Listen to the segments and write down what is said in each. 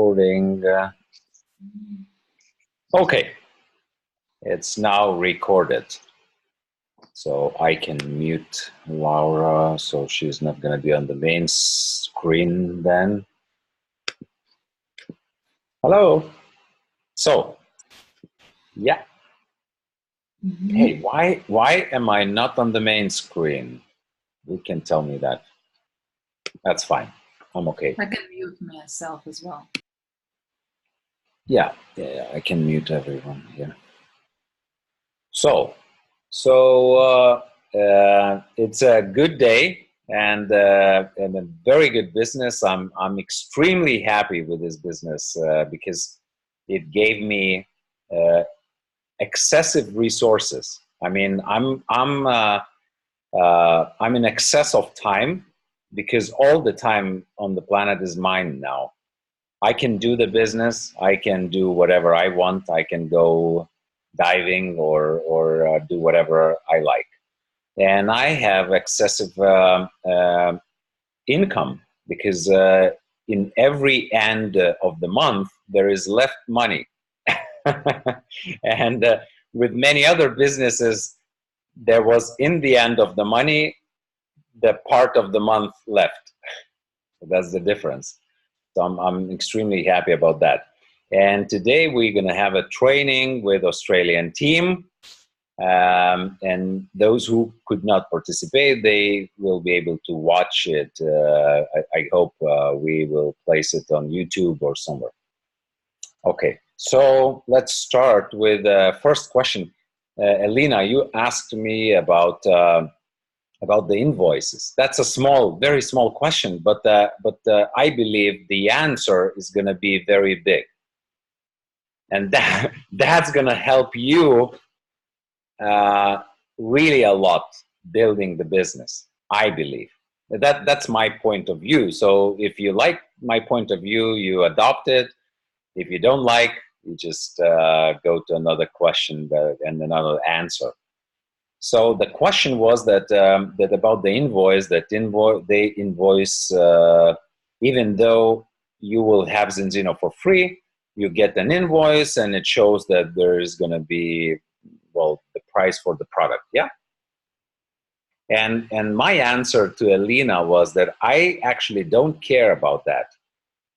recording. Okay, it's now recorded. So I can mute Laura, so she's not going to be on the main screen then. Hello. So, yeah. Hey, why am I not on the main screen? You can tell me that. That's fine. I'm okay. I can mute myself as well. Yeah, I can mute everyone here. So it's a good day and a very good business. I'm extremely happy with this business because it gave me excessive resources. I mean, I'm in excess of time because all the time on the planet is mine now. I can do the business. I can do whatever I want. I can go diving or do whatever I like. And I have excessive income because in every end of the month, there is left money. And with many other businesses, there was in the end of the money, the part of the month left. That's the difference. So I'm extremely happy about that. And today we're going to have a training with Australian team. And those who could not participate, they will be able to watch it. I hope we will place it on YouTube or somewhere. Okay, so let's start with the first question. Elena, you asked me about the invoices. That's a small, very small question, but I believe the answer is going to be very big, and that's going to help you really a lot building the business. I believe that's my point of view. So if you like my point of view, you adopt it. If you don't like, you just go to another question and another answer. So the question was that that about the invoice, they invoice even though you will have Zinzino for free, you get an invoice and it shows that there is going to be, well, the price for the product. Yeah. And my answer to Elena was that I actually don't care about that.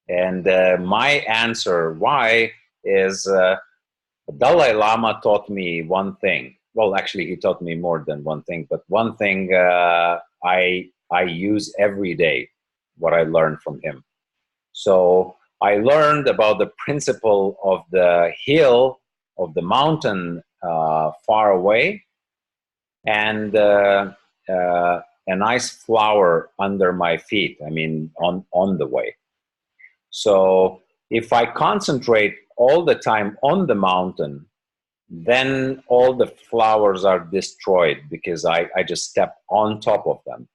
And my answer why is Dalai Lama taught me one thing. Well, actually, he taught me more than one thing, but one thing I use every day, what I learned from him. So I learned about the principle of the hill, of the mountain far away, and a nice flower under my feet, I mean, on the way. So if I concentrate all the time on the mountain, then all the flowers are destroyed because I just step on top of them.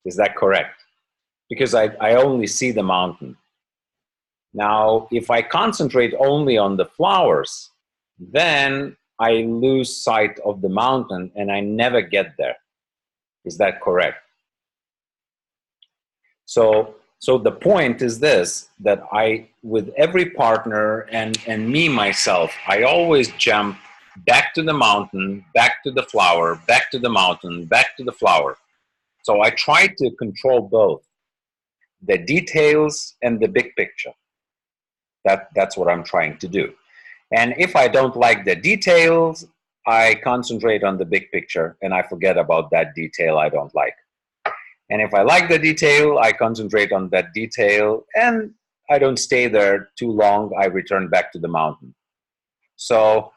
Is that correct? Because I only see the mountain. Now, if I concentrate only on the flowers, then I lose sight of the mountain and I never get there. Is that correct? So the point is this, that with every partner and me, myself, I always jump back to the mountain, back to the flower, back to the mountain, back to the flower. So I try to control both, the details and the big picture. That's what I'm trying to do. And if I don't like the details, I concentrate on the big picture and I forget about that detail I don't like. And if I like the detail, I concentrate on that detail and I don't stay there too long. I return back to the mountain. So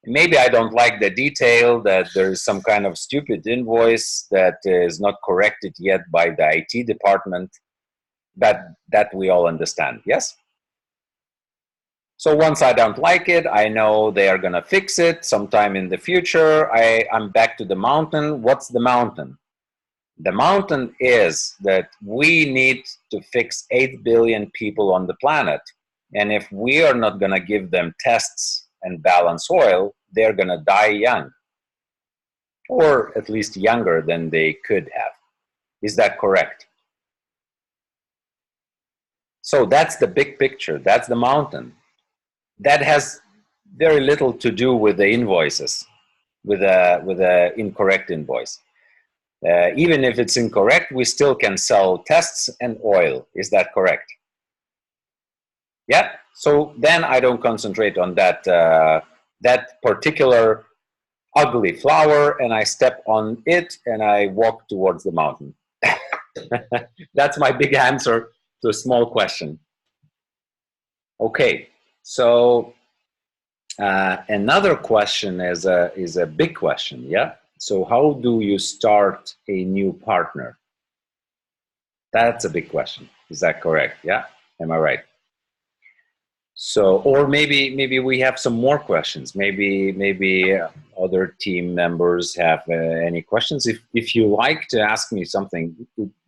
maybe I don't like the detail, that there's some kind of stupid invoice that is not corrected yet by the IT department. That we all understand, yes? So once I don't like it, I know they are going to fix it sometime in the future. I'm back to the mountain. What's the mountain? The mountain is that we need to fix 8 billion people on the planet. And if we are not going to give them tests and balance soil, they're going to die young, or at least younger than they could have. Is that correct? So that's the big picture. That's the mountain. That has very little to do with the invoices, with a incorrect invoice. Even if it's incorrect, we still can sell tests and oil. Is that correct? Yeah. So then I don't concentrate on that particular ugly flower, and I step on it and I walk towards the mountain. That's my big answer to a small question. Okay. So another question is a big question. Yeah. So how do you start a new partner? That's a big question. Is that correct? Yeah. Am I right? So, or maybe we have some more questions. Maybe other team members have any questions. If you like to ask me something,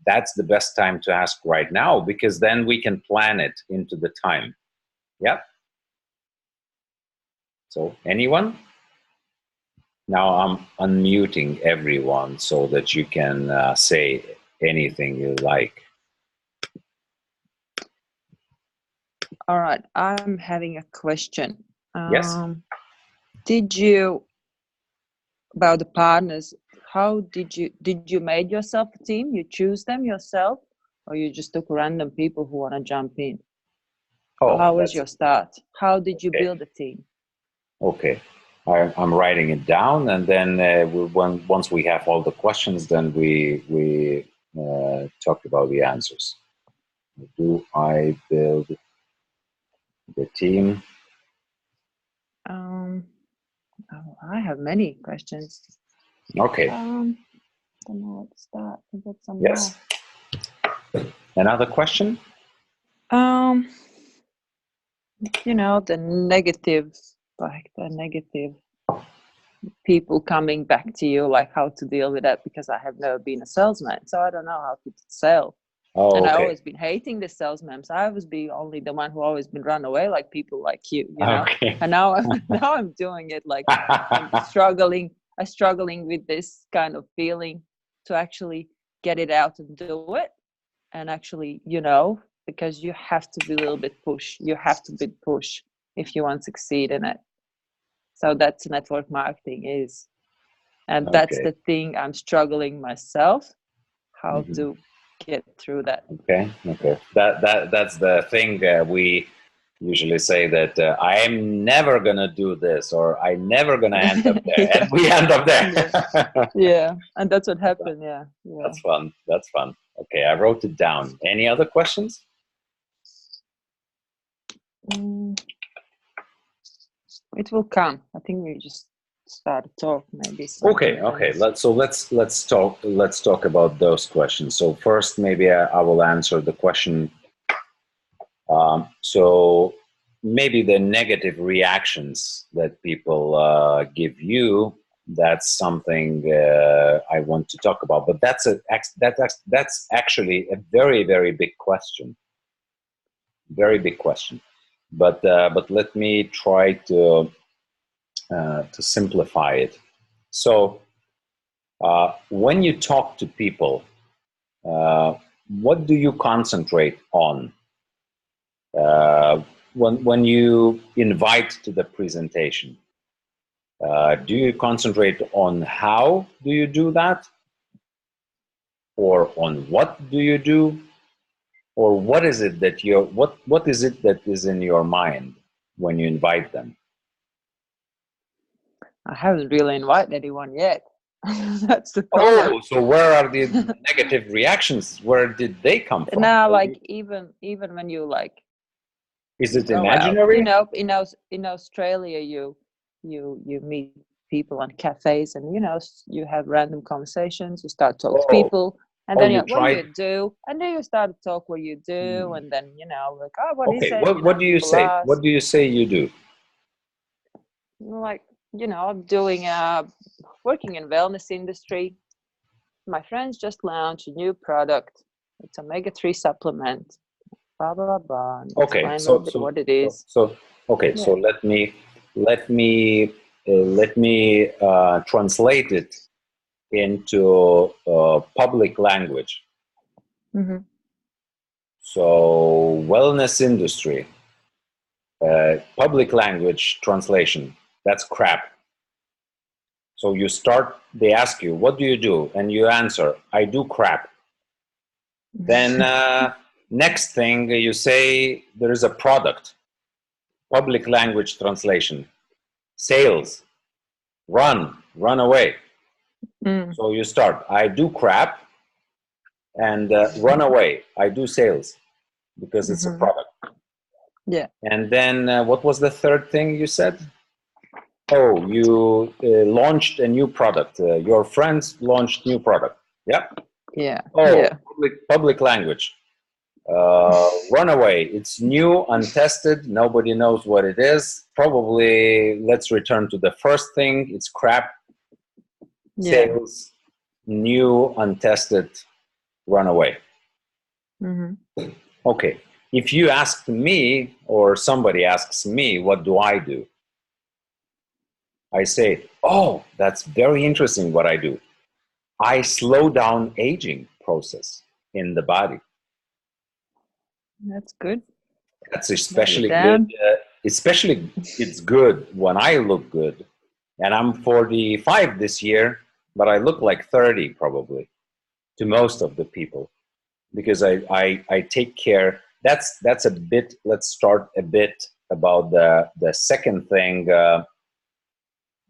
that's the best time to ask right now, because then we can plan it into the time. Yeah. So anyone? Now I'm unmuting everyone so that you can say anything you like. All right, I'm having a question. Yes. Did you, about the partners, how did you make yourself a team? You choose them yourself, or you just took random people who want to jump in? Oh, how was your start? How did you okay. build a team? Okay, I'm writing it down, and then once we have all the questions, then we talk about the answers. Do I build the team? I have many questions. Okay. Don't know where to start. I got some Yes. more. Another question? You know, the negative people coming back to you, like how to deal with that, because I have never been a salesman, so I don't know how to sell. Oh, and okay. I always been hating the salesmen, so I was be only the one who always been run away, like people like you know. Okay. And now I'm doing it, like I'm struggling with this kind of feeling to actually get it out and do it. And actually, you know, because you have to be a little bit push. You have to be push if you want to succeed in it. So that's network marketing is. And that's Okay. the thing I'm struggling myself, how to get through that. Okay. That's the thing we usually say, that I am never gonna do this, or I'm never gonna end up there. Yeah. And we end up there. Yeah, and that's what happened. Yeah. That's fun. Okay, I wrote it down. Any other questions? It will come. I think we just start to talk, maybe. Okay. Let's talk about those questions. So first, maybe I will answer the question. So maybe the negative reactions that people give you, that's something I want to talk about. But that's actually a very, very big question. Very big question. But let me try to simplify it. So when you talk to people, what do you concentrate on when you invite to the presentation? Do you concentrate on how do you do that, or on what do you do, or what is it that what is it that is in your mind when you invite them? I haven't really invited anyone yet. That's the problem. Oh, so where are the negative reactions? Where did they come from? Now, like even when you like, is it go imaginary? out, you know, in Australia, you meet people on cafes, and you know, you have random conversations. You start talking to people, and then what do you do? And then you start to talk what you do, and then you know, like, oh, what is it? What do you say? Ask. What do you say you do? Like, you know, I'm doing working in wellness industry. My friends just launched a new product. It's omega-3 supplement. Blah blah blah. Okay, so what it is. So let me translate it into public language. Mm-hmm. So wellness industry, public language translation, that's crap. So you start, they ask you, what do you do? And you answer, I do crap. Then next thing you say, there is a product, public language translation, sales, run away. So you start, I do crap, and run away, I do sales, because it's a product. Yeah. And then what was the third thing you said? Oh, you launched a new product. Your friends launched new product. Yeah. Yeah. Oh, Yeah. public language. Run away. It's new, untested. Nobody knows what it is. Probably let's return to the first thing. It's crap. Yeah. Sales, new, untested, run away. Okay. If you ask me, or somebody asks me, what do? I say, oh, that's very interesting what I do. I slow down aging process in the body. That's good. That's especially good. Especially it's good when I look good. And I'm 45 this year, but I look like 30 probably to most of the people, because I take care. That's a bit. Let's start a bit about the second thing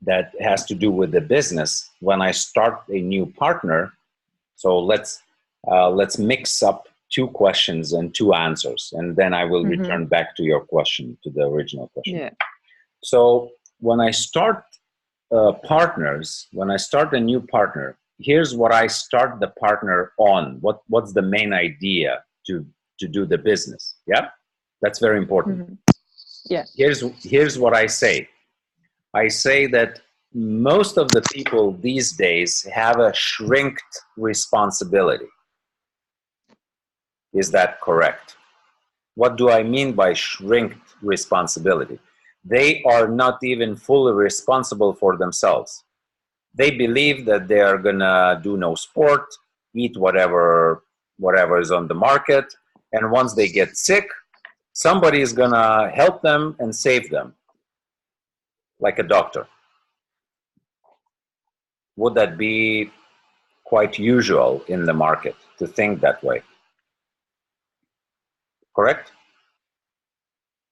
that has to do with the business. When I start a new partner, so let's mix up two questions and two answers, and then I will return back to your question, to the original question. Yeah. So when I start partners, when I start a new partner, here's what I start the partner on. What's the main idea to do the business? Yeah, that's very important. Yeah. Here's what I say. I say that most of the people these days have a shrinked responsibility. Is that correct? What do I mean by shrinked responsibility? They are not even fully responsible for themselves. They believe that they are gonna do no sport, eat whatever is on the market, and once they get sick, somebody is gonna help them and save them, like a doctor. Would that be quite usual in the market to think that way? Correct?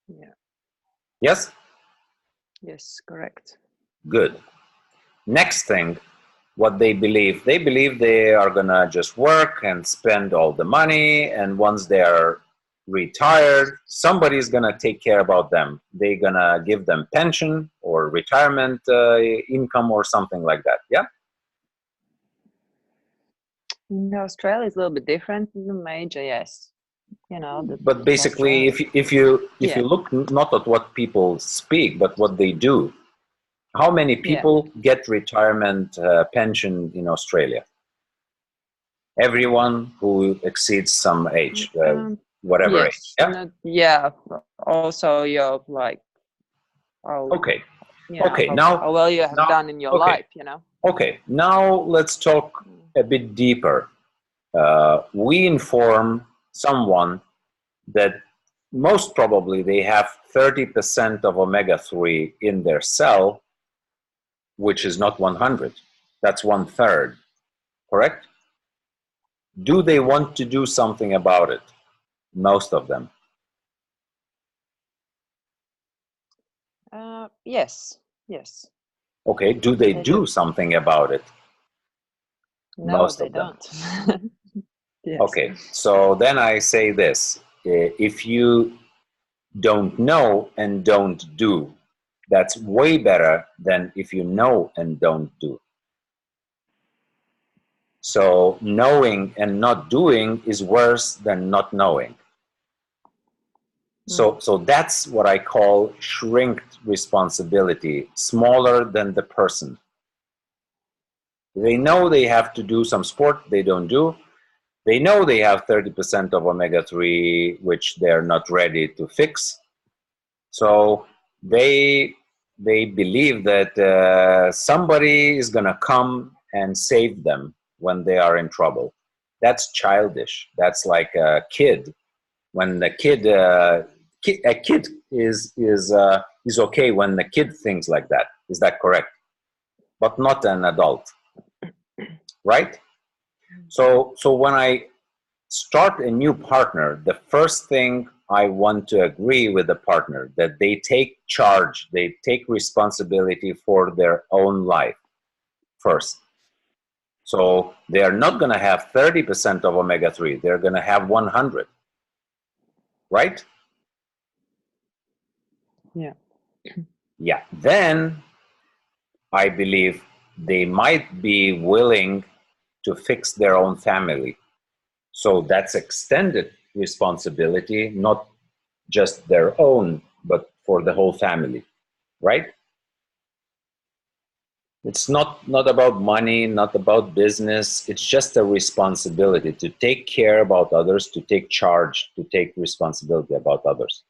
Yeah. Yes? Yes, correct. Good. Next thing, what they believe they are gonna just work and spend all the money, and once they are retired, somebody's gonna take care about them. They're gonna give them pension or retirement income or something like that. Yeah. In Australia, it's a little bit different. In the major, yes. But basically, if you look not at what people speak, but what they do, how many people get retirement pension in Australia? Everyone who exceeds some age, whatever age. Yeah. Also, you're like, okay. Okay. Now, how well you have done in your life, Okay. Now let's talk a bit deeper. We inform someone that most probably they have 30% of omega-3 in their cell, which is not 100. That's 1/3. Correct? Do they want to do something about it? Most of them. Yes. Okay. Do they do something about it? No, most they of them don't. Yes. Okay. So then I say this: if you don't know and don't do, that's way better than if you know and don't do. So knowing and not doing is worse than not knowing. So that's what I call shrinked responsibility, smaller than the person. They know they have to do some sport, they don't do. They know they have 30% of omega-3, which they're not ready to fix. So they believe that somebody is going to come and save them when they are in trouble. That's childish. That's like a kid when the kid, a kid is okay when the kid thinks like that. Is that correct? But not an adult, right? So when I start a new partner, the first thing I want to agree with the partner that they take charge, they take responsibility for their own life first. So they are not going to have 30% of omega-3, they're going to have 100, right? Yeah. Yeah. Then I believe they might be willing to fix their own family. So that's extended responsibility, not just their own, but for the whole family, right? It's not about money, not about business. It's just a responsibility to take care about others, to take charge, to take responsibility about others.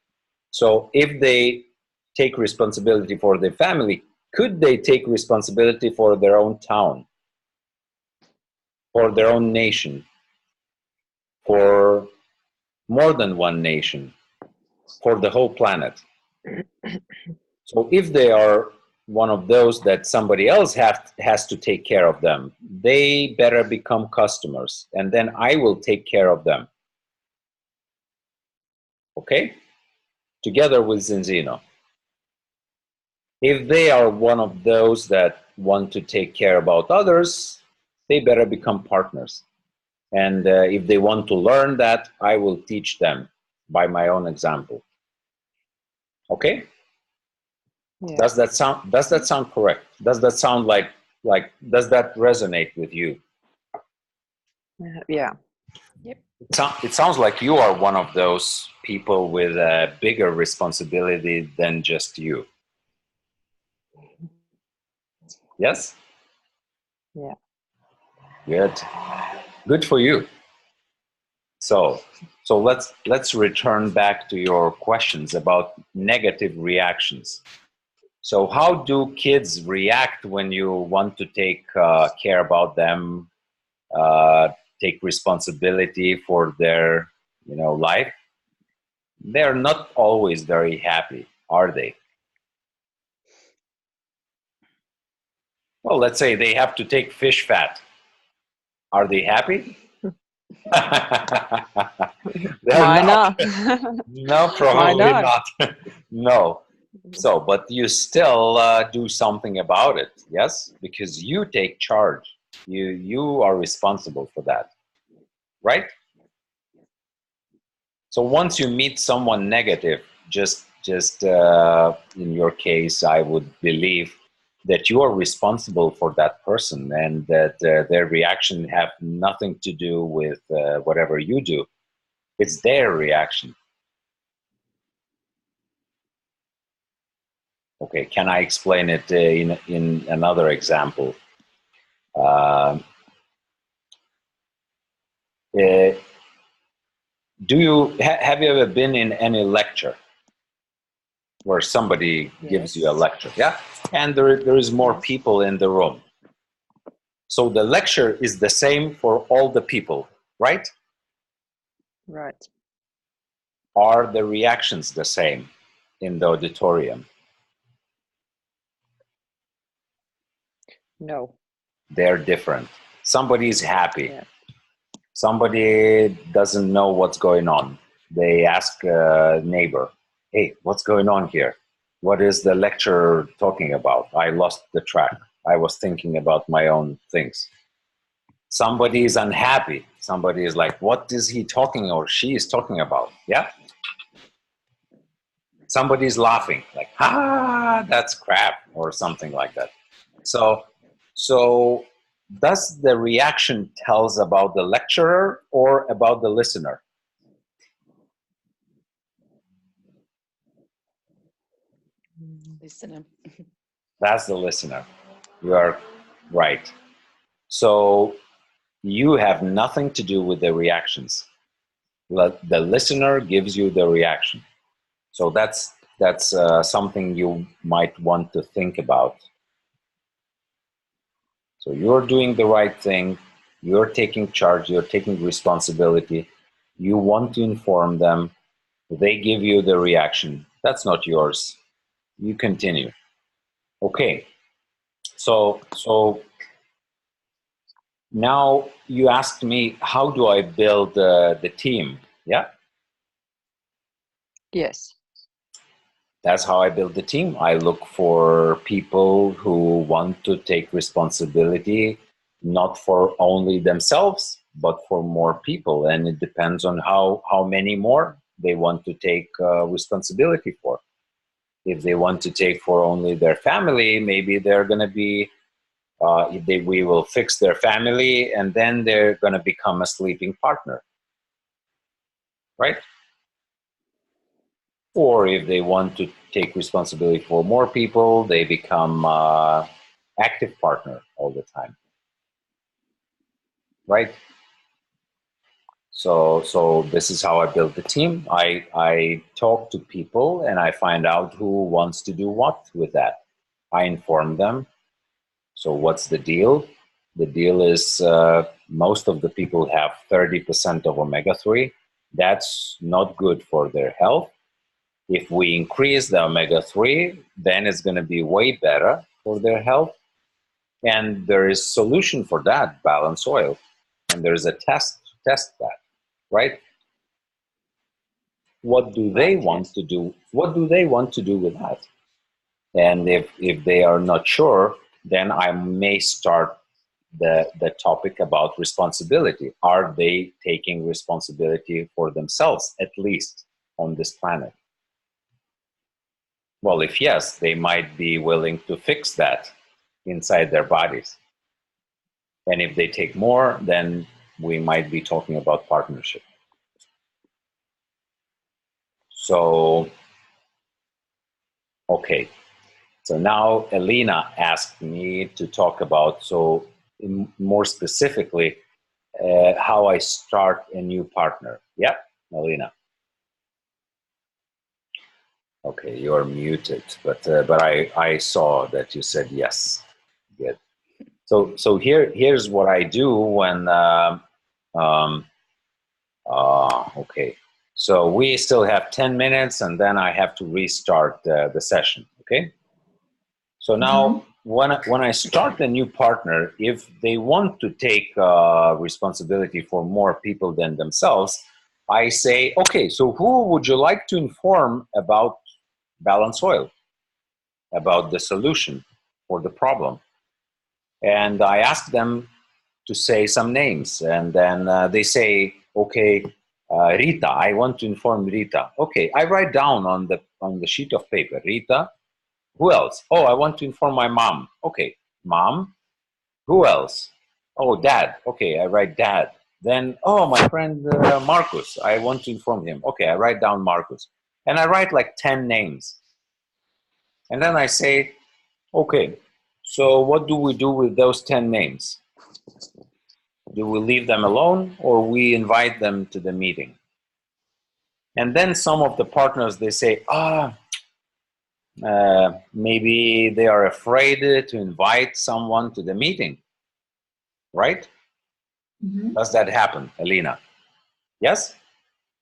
So if they take responsibility for their family, could they take responsibility for their own town, for their own nation, for more than one nation, for the whole planet? So if they are one of those that somebody else has to take care of them, they better become customers, and then I will take care of them. Okay? Together with Zinzino. If they are one of those that want to take care about others, they better become partners. And if they want to learn that, I will teach them by my own example. Okay? Yeah. Does that sound correct? Does that sound like does that resonate with you? Yeah. Yep. It sounds like you are one of those people with a bigger responsibility than just you. Yes? Yeah. Good. Good for you. So let's return back to your questions about negative reactions. So how do kids react when you want to take care about them, take responsibility for their life? They're not always very happy, are they? Well, let's say they have to take fish fat. Are they happy? They're Why not. not? No, Why probably not? not. No. So, but you still do something about it, yes? Because you take charge. You are responsible for that, right? So once you meet someone negative, just in your case, I would believe that you are responsible for that person, and that their reaction have nothing to do with whatever you do. It's their reaction. Okay, can I explain it in another example? Uh, uh, have you ever been in any lecture where somebody gives you a Yes. lecture? Yeah, and there is more Yes. people in the room. So the lecture is the same for all the people, right? Right. Are the reactions the same in the auditorium? No. They're different. Somebody is happy. Yeah. Somebody doesn't know what's going on. They ask a neighbor, hey, what's going on here? What is the lecturer talking about? I lost the track. I was thinking about my own things. Somebody is unhappy. Somebody is like, what is he talking or she is talking about? Yeah? Somebody is laughing, like, that's crap, or something like that. So does the reaction tells about the lecturer or about the listener? Listener. That's the listener. You are right. So you have nothing to do with the reactions. The listener gives you the reaction. So that's something you might want to think about. So you're doing the right thing. You're taking charge. You're taking responsibility. You want to inform them. They give you the reaction. That's not yours. You continue. Okay. So now you asked me, how do I build the team? Yeah. Yes. That's how I build the team. I look for people who want to take responsibility, not for only themselves, but for more people. And it depends on how many more they want to take responsibility for. If they want to take for only their family, maybe they're going to be, we will fix their family and then they're going to become a sleeping partner, right? Or if they want to take responsibility for more people, they become active partner all the time, right? So this is how I build the team. I talk to people and I find out who wants to do what with that. I inform them. So what's the deal? The deal is most of the people have 30% of omega-3. That's not good for their health. If we increase the omega-3, then it's going to be way better for their health. And there is solution for that, balanced oil. And there's a test to test that, right? What do they want to do? What do they want to do with that? And if they are not sure, then I may start the topic about responsibility. Are they taking responsibility for themselves, at least on this planet? Well, if yes, they might be willing to fix that inside their bodies. And if they take more, then we might be talking about partnership. So, okay. So now Elena asked me to talk about, more specifically, how I start a new partner. Yeah, Elena. Okay, you're muted, but I saw that you said yes. Good. So here's what I do when okay. So we still have 10 minutes, and then I have to restart the session. Okay. So now, when I start a new partner, if they want to take responsibility for more people than themselves, I say, okay, so who would you like to inform about balance oil, about the solution for the problem? And I ask them to say some names, and then they say, okay, Rita, I want to inform Rita. Okay, I write down on the sheet of paper, Rita. Who else? Oh, I want to inform my mom. Okay, mom. Who else? Oh, dad. Okay, I write dad. Then, oh, my friend Marcus. I want to inform him. Okay, I write down Marcus. And I write like 10 names. And then I say, okay, so what do we do with those 10 names? Do we leave them alone or we invite them to the meeting? And then some of the partners, they say, maybe they are afraid to invite someone to the meeting, right? Mm-hmm. Does that happen, Elena? Yes?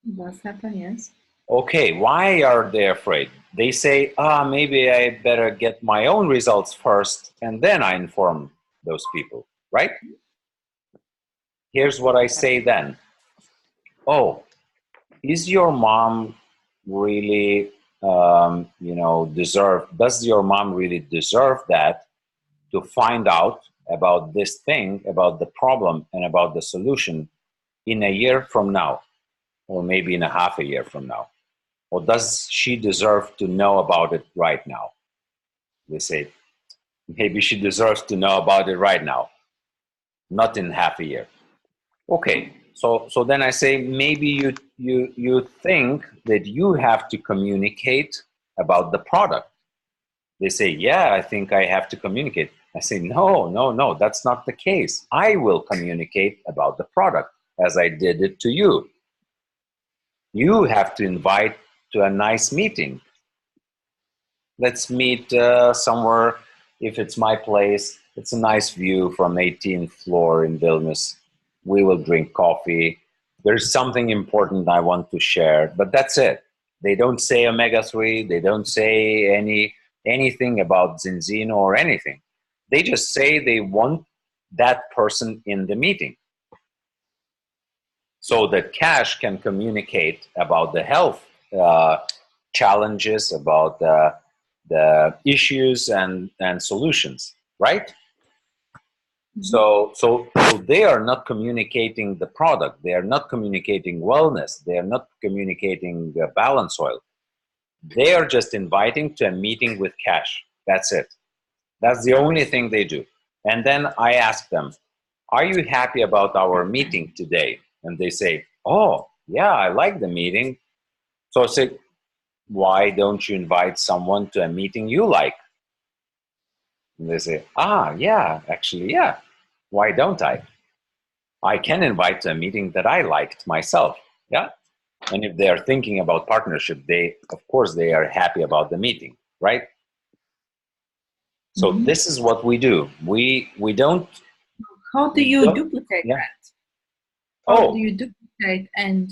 It does happen, yes. Okay, why are they afraid? They say, maybe I better get my own results first and then I inform those people, right? Here's what I say then. Oh, is your mom really, does your mom really deserve that to find out about this thing, about the problem and about the solution in a year from now, or maybe in a half a year from now? Or does she deserve to know about it right now? They say, maybe she deserves to know about it right now, not in half a year. Okay, so then I say, maybe you think that you have to communicate about the product. They say, yeah, I think I have to communicate. I say, no, that's not the case. I will communicate about the product as I did it to you. You have to invite to a nice meeting. Let's meet somewhere. If it's my place, it's a nice view from 18th floor in Vilnius. We will drink coffee. there's something important I want to share, but that's it. They don't say omega-3. They don't say anything about Zinzino or anything. They just say they want that person in the meeting so that Kesh can communicate about the health challenges, about the issues and solutions, right? So they are not communicating the product. They are not communicating wellness. They are not communicating balance oil. They are just inviting to a meeting with Kesh. That's it. That's the only thing they do. And then I ask them, are you happy about our meeting today? And they say, oh, yeah, I like the meeting. So I say, why don't you invite someone to a meeting you like? And they say, yeah, actually, yeah. Why don't I? I can invite to a meeting that I liked myself. Yeah. And if they are thinking about partnership, of course, they are happy about the meeting, right? So this is what we do. We don't. How do you duplicate that? How do you duplicate and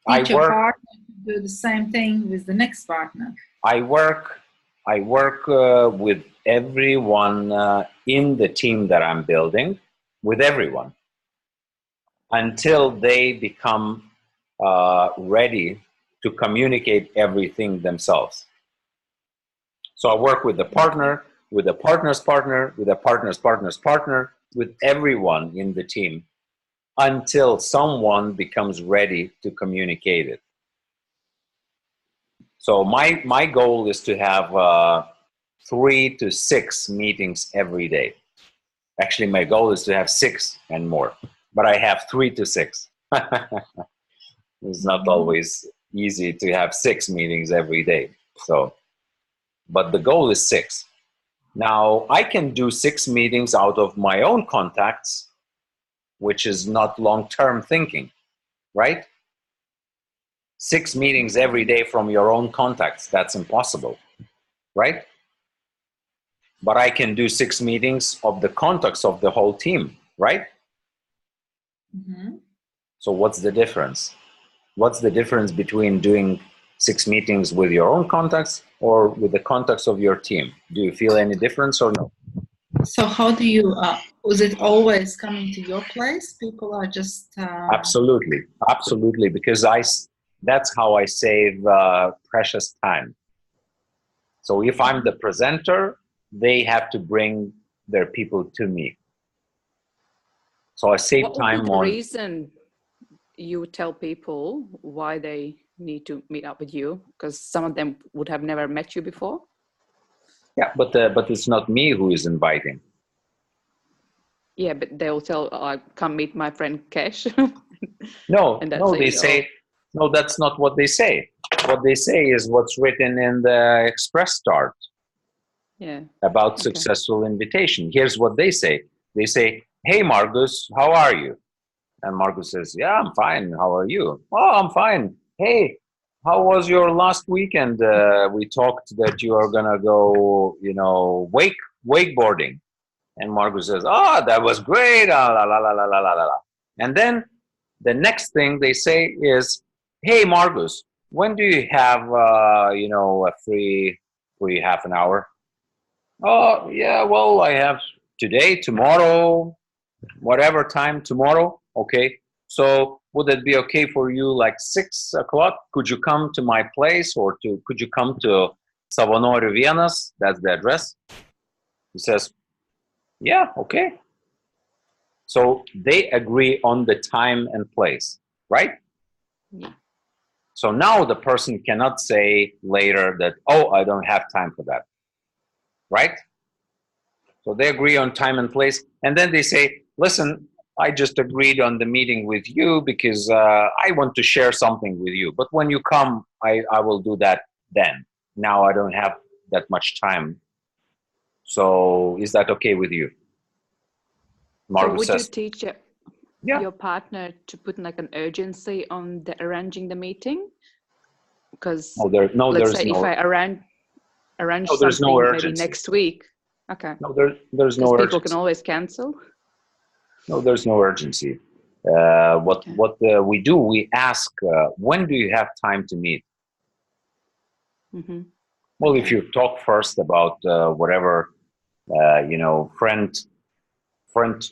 teach a partner to do the same thing with the next partner? I work with everyone in the team that I'm building, with everyone, until they become ready to communicate everything themselves. So I work with the partner, with the partner's partner, with the partner's partner's partner, with everyone in the team until someone becomes ready to communicate it. So my goal is to have 3 to 6 meetings every day. Actually, my goal is to have 6 and more, but I have 3 to 6. It's not always easy to have 6 meetings every day. So, but the goal is 6. Now, I can do 6 meetings out of my own contacts, which is not long-term thinking, right? 6 meetings every day from your own contacts, that's impossible, right? But I can do 6 meetings of the contacts of the whole team, right? So what's the difference? What's the difference between doing 6 meetings with your own contacts or with the contacts of your team? Do you feel any difference or no? So how do you, was it always coming to your place? People are just... Absolutely, absolutely, because that's how I save precious time. So if I'm the presenter, they have to bring their people to me. So I save time on... What would be the reason you tell people why they need to meet up with you? Because some of them would have never met you before. Yeah, but it's not me who is inviting. Yeah, but they'll tell, come meet my friend Kesh. No, they say, no, that's not what they say. What they say is what's written in the Express Start about successful invitation. Here's what they say. They say, hey, Margus, how are you? And Margus says, yeah, I'm fine. How are you? Oh, I'm fine. Hey, how was your last weekend? We talked that you are going to go, wakeboarding. And Margus says, oh, that was great. La, la, la, la, la, la, la. And then the next thing they say is, hey, Margus, when do you have, a free half an hour? Oh, yeah, well, I have today, tomorrow, whatever time tomorrow. Okay. So would it be okay for you like 6 o'clock? Could you come to my place or could you come to Savanorių 1? That's the address. He says, yeah, okay. So they agree on the time and place, right? Yeah. So now the person cannot say later that, oh, I don't have time for that, right? So they agree on time and place. And then they say, listen, I just agreed on the meeting with you because I want to share something with you. But when you come, I will do that then. Now I don't have that much time. So is that okay with you? So would you teach your partner to put like an urgency on arranging the meeting? Because let's say if I arrange something maybe next week. Okay. No, there's no urgency. People can always cancel. No, there's no urgency. What we do, we ask, when do you have time to meet? Mm-hmm. Well, if you talk first about whatever, friend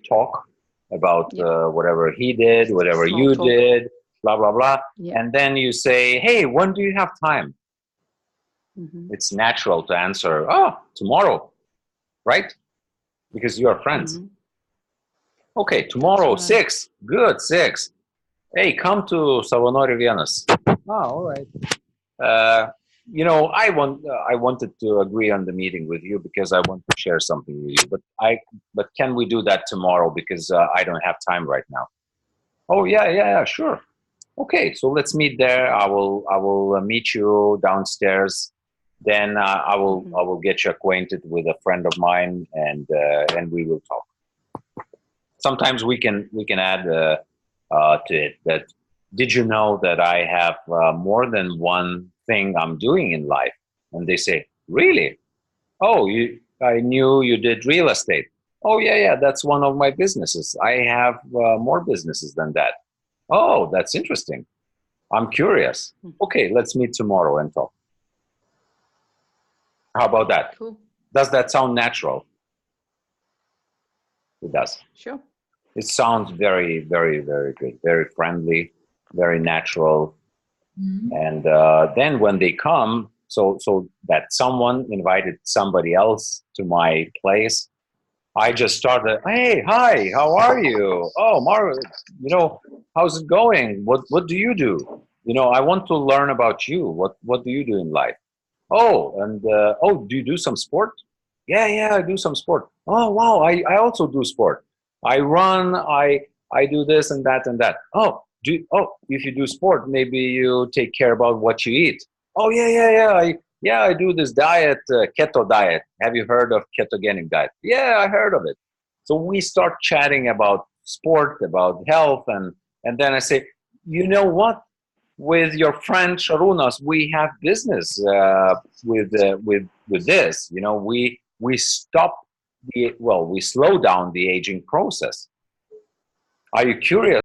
talk about whatever he did, whatever Small you talk. did, blah, blah, blah. Yeah. And then you say, hey, when do you have time? Mm-hmm. It's natural to answer, oh, tomorrow, right? Because you are friends. Mm-hmm. Okay, tomorrow, Right. 6. Good, 6. Hey, come to Savanori Viennas. Oh, all right. I wanted to agree on the meeting with you because I want to share something with you. But can we do that tomorrow? Because I don't have time right now. Oh yeah, sure. Okay, so let's meet there. I will meet you downstairs. Then I will get you acquainted with a friend of mine, and we will talk. Sometimes we can add to it that. Did you know that I have more than one thing I'm doing in life? And they say, really? Oh, I knew you did real estate. Oh, yeah, that's one of my businesses. I have more businesses than that. Oh, that's interesting. I'm curious. Okay, let's meet tomorrow and talk. How about that? Cool. Does that sound natural? It does. Sure. It sounds very, very, very good, very friendly, very natural. Mm-hmm. And then when they come, so that someone invited somebody else to my place, I just started, hey, hi, how are you? Oh, Mario, how's it going? What do you do? I want to learn about you. What do you do in life? Oh, and do you do some sport? Yeah, I do some sport. Oh, wow, I also do sport. I run, I do this and that and that. If you do sport, maybe you take care about what you eat. Oh, yeah, I do this diet, keto diet. Have you heard of ketogenic diet? Yeah, I heard of it. So we start chatting about sport, about health, and then I say, you know what? With your friend Sharunas, we have business with this. We stop we slow down the aging process. Are you curious